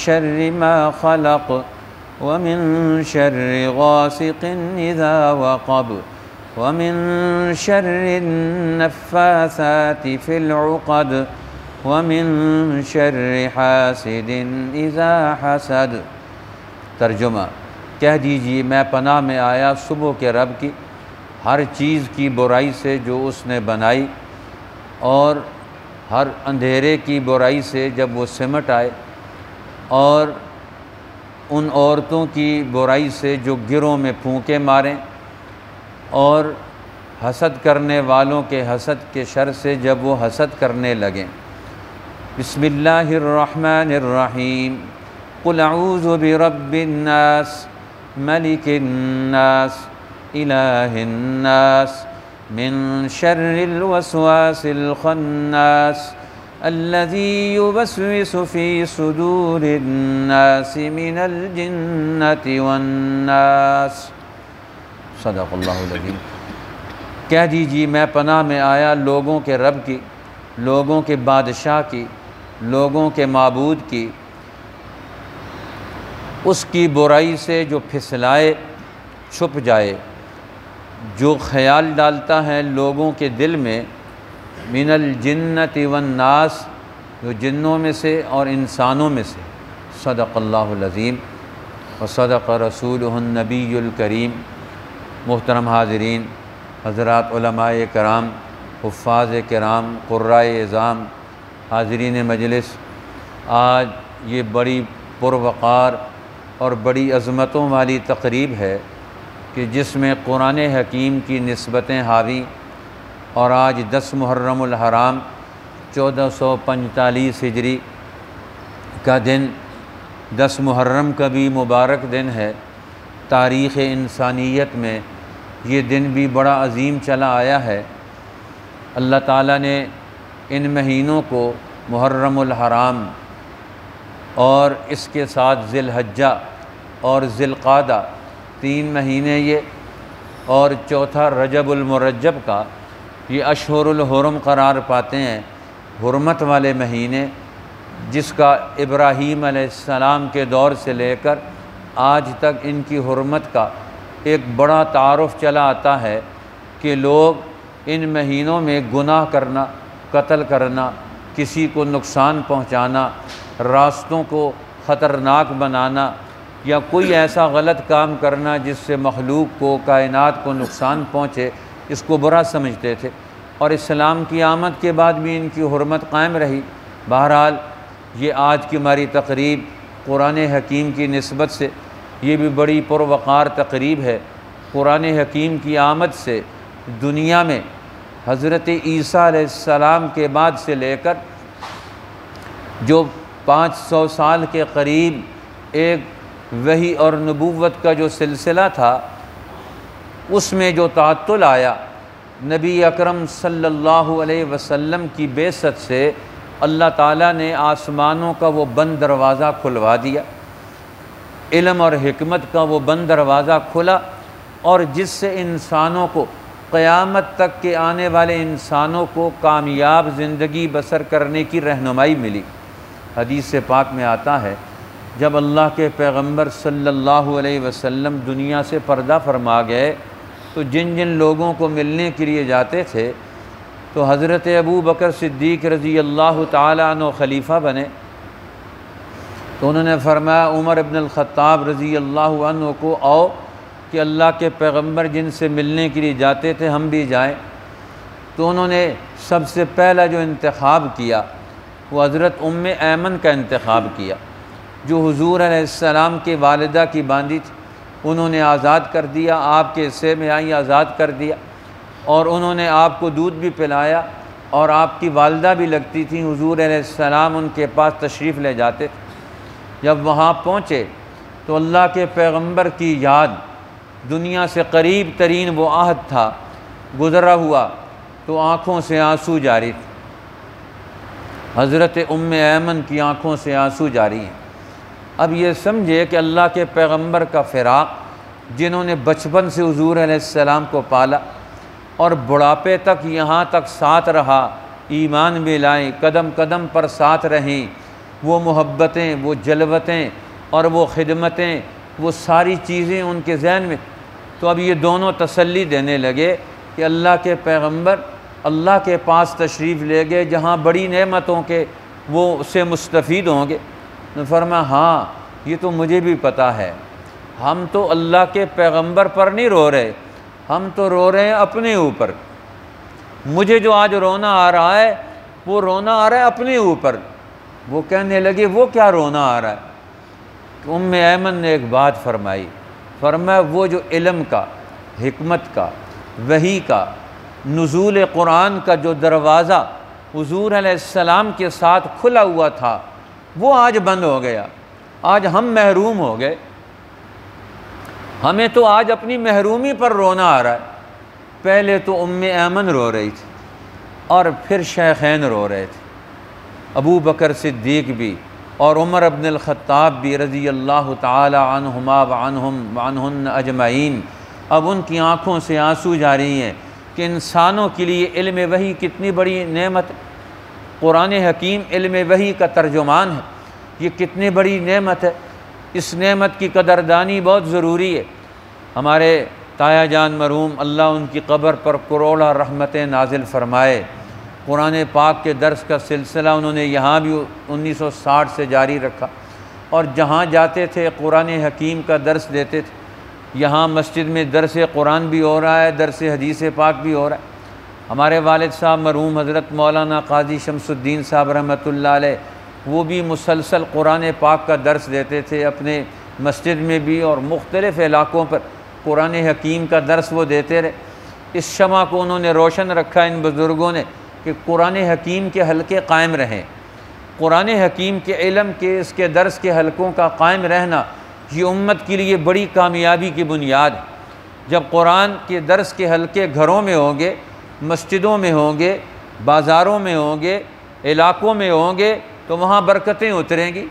शर्रि मा खलक़ व मिन शर्रि गासिक़िन इज़ा वक़ब व मिन शर्रि नफ़्फ़ासाति फ़िल उक़द व मिन शर्रि हासिदिन इज़ा हसद। तर्जुमा, कह दीजिए मैं पनाह में आया सुबह के रब की हर चीज़ की बुराई से जो उसने बनाई, और हर अंधेरे की बुराई से जब वो सिमट आए, और उन औरतों की बुराई से जो गिरों में फूंके मारें, और हसद करने वालों के हसद के शर से जब वो हसद करने लगें। बिस्मिल्लाहिर्रहमानिर्रहीम। कुल अऊज़ु बिरब्बिन्नास मलिकिन्नास इलाहिन्नास मिन शर्रिल वस्वासिल खन्नास अल्लज़ी युवस्विसु फ़ी सुदूरिन्नास मिनल जिन्नति वन्नास। सदक़ल्लाहुल अज़ीम। कह दीजिए मैं पनाह में आया लोगों के रब की, लोगों के बादशाह की, लोगों के माबूद की, उसकी बुराई से जो फिसलाए छुप जाए, जो ख़याल डालता है लोगों के दिल में, मिनल जिन्नति वन्नास, जो जिन्नों में से और इंसानों में से। सदक़ल्लाहुल अज़ीम व सदक़ रसूलुहुन नबियुल करीम। मुहतरम हाज़रीन, हज़रात उलमाए कराम, हुफ़्फ़ाज़ किराम, क़ुर्राए इज़ाम, हाज़रीन मजलिस, आज ये बड़ी पुरवक़ार और बड़ी अज़मतों वाली तक़रीब है कि जिसमें कुरान हकीम की निस्बतें हावी, और आज 10 मुहर्रमुल हराम 1445 हिजरी का दिन, 10 मुहर्रम का भी मुबारक दिन है। तारीख़ इंसानियत में ये दिन भी बड़ा अज़ीम चला आया है। अल्लाह ताला ने इन महीनों को मुहर्रमुल हराम और इसके साथ ज़िलहज्जा और ज़िलक़ादा 3 महीने ये, और चौथा रजबुल मुरज्जब का, ये अशहुरुल हुरम करार पाते हैं, हुर्मत वाले महीने, जिसका इब्राहीम अलैहिस्सलाम के दौर से लेकर आज तक इनकी हुर्मत का एक बड़ा तारुफ़ चला आता है कि लोग इन महीनों में गुनाह करना, कत्ल करना, किसी को नुकसान पहुंचाना, रास्तों को ख़तरनाक बनाना, या कोई ऐसा गलत काम करना जिससे मखलूक को, कायनात को नुकसान पहुँचे, इसको बुरा समझते थे। और इस्लाम की आमद के बाद भी इनकी हुर्मत कायम रही। बहरहाल ये आज की हमारी तक़रीब कुरान हकीम की निस्बत से ये भी बड़ी पुरवक़ार तक़रीब है। कुरान हकीम की आमद से दुनिया में हज़रत ईसा अलैहिस्सलाम के बाद से लेकर जो 500 साल के करीब एक वही और नबूवत का जो सिलसिला था, उसमें जो तातुल आया, नबी अकरम सल्लल्लाहु अलैहि वसल्लम की बेसत से अल्लाह ताला ने आसमानों का वो बंद दरवाज़ा खुलवा दिया, इल्म और हिकमत का वो बंद दरवाज़ा खुला, और जिससे इंसानों को, क़यामत तक के आने वाले इंसानों को कामयाब ज़िंदगी बसर करने की रहनुमाई मिली। हदीस पाक में आता है, जब अल्लाह के पैगंबर सल्लल्लाहु अलैहि वसल्लम दुनिया से पर्दा फरमा गए, तो जिन जिन लोगों को मिलने के लिए जाते थे, तो हज़रत अबू बकर सिद्दीक़ रज़ी अल्लाह ताला अन्हु खलीफा बने, तो उन्होंने फरमाया उमर इब्न अल-ख़त्ताब रज़ी अल्लाह अन्हु को, आओ कि अल्लाह के पैगंबर जिनसे मिलने के लिए जाते थे हम भी जाएं। तो उन्होंने सबसे पहला जो इंतखाब किया वो हज़रत उम्मे ऐमन का इंतखाब किया, जो हुज़ूर अलैहिस्सलाम के वालिदा की बांदी थी। उन्होंने आज़ाद कर दिया, आपके हिस्से में आई, आज़ाद कर दिया, और उन्होंने आपको दूध भी पिलाया, और आपकी वालिदा भी लगती थी, हुज़ूर अलैहिस्सलाम उनके पास तशरीफ़ ले जाते थे। जब वहाँ पहुँचे तो अल्लाह के पैगंबर की याद, दुनिया से करीब तरीन वो आहद था, गुज़रा हुआ, तो आँखों से आंसू जारी थे। हज़रत उम्मे ऐमन की आँखों से आंसू जारी हैं। अब ये समझे कि अल्लाह के पैगंबर का फ़िराक़, जिन्होंने बचपन से हुज़ूर अलैहिस्सलाम को पाला और बुढ़ापे तक यहाँ तक साथ रहा, ईमान भी लाए, कदम कदम पर साथ रहें, वो मोहब्बतें, वो जलवतें और वो खिदमतें, वो सारी चीज़ें उनके जहन में। तो अब ये दोनों तसल्ली देने लगे कि अल्लाह के पैगंबर अल्लाह के पास तशरीफ़ ले गए जहाँ बड़ी नेमतों के वो उससे मुस्तफ़ीद होंगे। तो फरमाया हाँ, ये तो मुझे भी पता है, हम तो अल्लाह के पैगंबर पर नहीं रो रहे, हम तो रो रहे हैं अपने ऊपर। मुझे जो आज रोना आ रहा है वो रोना आ रहा है अपने ऊपर। वो कहने लगे वो क्या रोना आ रहा है? तो उम्मे ऐमन ने एक बात फरमाई, फरमाया वो जो इल्म का, हिकमत का, वही का, नुज़ूल कुरान का जो दरवाज़ा हुज़ूर अलैहिस्सलाम के साथ खुला हुआ था वो आज बंद हो गया। आज हम महरूम हो गए। हमें तो आज अपनी महरूमी पर रोना आ रहा है। पहले तो उम्मे ऐमन रो रही थी और फिर शेखैन रो रहे थे, अबू बकर सिद्दीक़ भी और उमर इब्नुल ख़त्ताब भी रज़ी अल्लाह ताला अन्हुमा व अन्हुन अजमईन। अब उनकी आँखों से आंसू जारी हैं कि इंसानों के लिए इल्म वही कितनी बड़ी नेमत। कुरान हकीम इल्म वही का तर्जुमान है, ये कितनी बड़ी नेमत है। इस नेमत की कदरदानी बहुत ज़रूरी है। हमारे ताया जान मरहूम अल्लाह उनकी कब्र पर करोड़ा रहमतें नाजिल फ़रमाए। कुरान पाक के दर्स का सिलसिला उन्होंने यहाँ भी 1960 से जारी रखा और जहाँ जाते थे कुरान हकीम का दर्स देते थे। यहाँ मस्जिद में दर्स कुरान भी हो रहा है, दर्स हदीस पाक भी हो रहा है। हमारे वालिद साहब मरहूम हज़रत मौलाना क़ाज़ी शमसुद्दीन साहब रहमतुल्लाह अलैह, वो भी मुसलसल कुरान पाक का दर्स देते थे अपने मस्जिद में भी और मुख्तलिफ़ इलाक़ों पर कुरान हकीम का दर्स वो देते रहे। इस शमा को उन्होंने रोशन रखा इन बुज़ुर्गों ने कि कुरान हकीम के हलक़े कायम रहें। कुरान हकीम के इल्म के, इसके दर्स के हलक़ों का कायम रहना ये उम्मत के लिए बड़ी कामयाबी की बुनियाद है। जब कुरान के दर्स के हलक़े घरों में होंगे, मस्जिदों में होंगे, बाज़ारों में होंगे, इलाक़ों में होंगे तो वहाँ बरकतें उतरेंगी।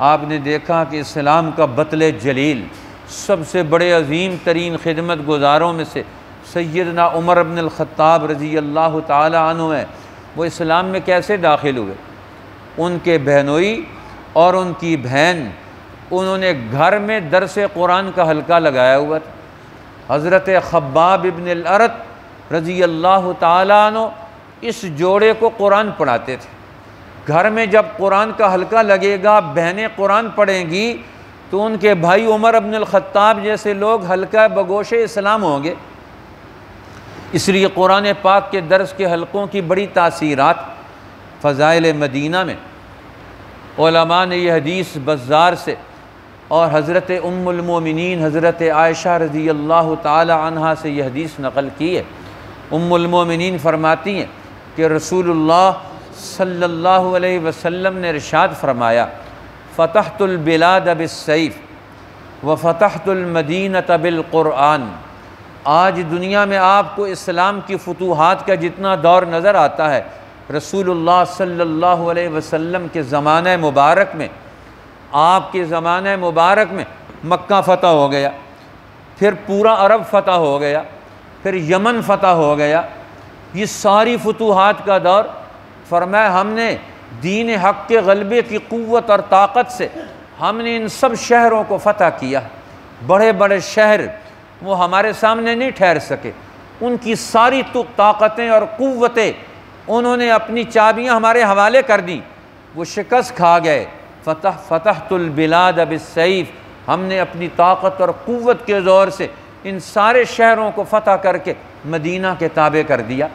आपने देखा कि इस्लाम का बतले जलील सबसे बड़े अज़ीम तरीन खिदमत गुज़ारों में से सैयदना उमर इब्नुल ख़त्ताब रज़ी अल्लाह ताला अन्हु हैं। वो इस्लाम में कैसे दाखिल हुए? उनके बहनोई और उनकी बहन, उन्होंने घर में दर्स कुरान का हल्का लगाया हुआ था। हज़रत ख़ब्बाब इब्नुल अरत रज़ी अल्लाह ताला अन्हु इस जोड़े को कुरान पढ़ाते थे। घर में जब कुरान का हल्का लगेगा, बहनें कुरान पढ़ेंगी तो उनके भाई उमर इब्नुल ख़त्ताब जैसे लोग हल्का बगोशे इस्लाम होंगे। इसलिए कुरान पाक के दर्स के हलक़ों की बड़ी तासीरात फ़ज़ाइल मदीना में उलमा ने यह हदीस बज़्ज़ार से और हज़रत उम्मुल मोमिनीन हज़रत आयशा रज़ी अल्लाह ताला अन्हा से यह हदीस नक़ल की है। उम्मुल मोमिनीन फरमाती हैं कि रसूलुल्लाह सल्लल्लाहु अलैहि वसल्लम ने इरशाद फरमाया, फ़तहतुल बिलाद बिस्सैफ़ व फ़तहतुल मदीनत बिलक़ुरआन। आज दुनिया में आपको इस्लाम की फतूहात का जितना दौर नज़र आता है, रसूलुल्लाह सल्लल्लाहु अलैहि वसल्लम के ज़माने मुबारक में, आपके ज़माने मुबारक में मक्का फ़तह हो गया, फिर पूरा अरब फ़तह हो गया, फिर यमन फ़तह हो गया। ये सारी फतूहात का दौर, फरमाया हमने दीन हक़ के गलबे की क़ुव्वत और ताकत से हमने इन सब शहरों को फ़तह किया। बड़े बड़े शहर वो हमारे सामने नहीं ठहर सके, उनकी सारी ताकतें और क़ुव्वतें उन्होंने अपनी चाबियां हमारे हवाले कर दी, वो शिकस्त खा गए। फ़तहतुल बिलाद बिस्सैफ़, हमने अपनी ताकत और क़ुव्वत के ज़ोर से इन सारे शहरों को फ़तह करके मदीना के ताबे कर दिया।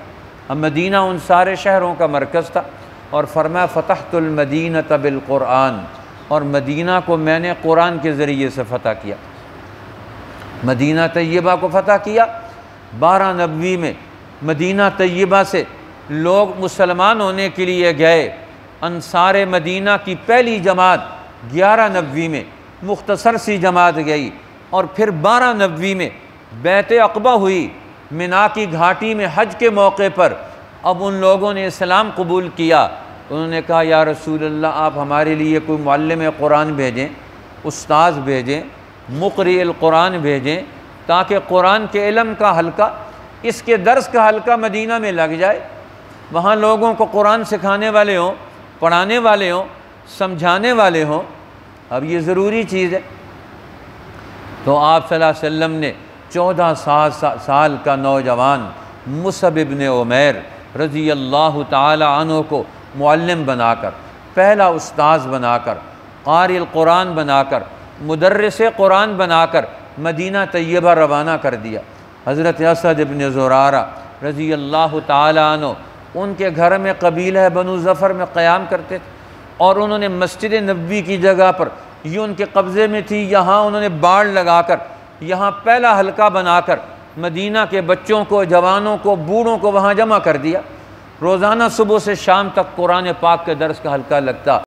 अब मदीना उन सारे शहरों का मरकज़ था और फरमाया फ़तहतुल मदीनत बिलक़ुरआन, और मदीना को मैंने कुरान के ज़रिए से फ़तह किया। मदीना तय्यबा को फ़तह किया। 12 में मदीना तय्यबा से लोग मुसलमान होने के लिए गए। अंसार मदीना की पहली जमात 11 में मुख्तसर सी जमात गई और फिर 12 में बैत अक़बा हुई मिना की घाटी में हज के मौके पर। अब उन लोगों ने इस्लाम कबूल किया। उन्होंने कहा या रसूल अल्लाह, आप हमारे लिए कोई मुअल्लिम कुरान भेजें, उस्ताद भेजें, मुक़रिअल कुरान भेजें, ताकि कुरान के इल्म का हल्का, इसके दर्स का हल्का मदीना में लग जाए, वहाँ लोगों को कुरान सिखाने वाले हों, पढ़ाने वाले हों। समझाने वाले हों। अब ये ज़रूरी चीज़ है। तो आप सल्लल्लाहु अलैहि वसल्लम ने 14 साल का नौजवान मुसअब इब्न उमैर रज़ी अल्लाह ताला अन्हु को मुअल्लिम बनाकर, पहला उस्ताज़ बनाकर, क़ारिल कुरान बनाकर, मुदर्रिस कुरान बनाकर मदीना तैयबा रवाना कर दिया। हज़रत असद इब्न ज़ुरारा रज़ी अल्लाह ताला अन्हु उनके घर में कबीला बनु ज़फ़र में क़याम करते थे और उन्होंने मस्जिद नबवी की जगह पर, ये उनके कब्ज़े में थी, यहाँ उन्होंने बाड़ लगाकर यहाँ पहला हल्का बनाकर मदीना के बच्चों को, जवानों को, बूढ़ों को वहाँ जमा कर दिया। रोज़ाना सुबह से शाम तक कुरान पाक के दर्स का हल्का लगता।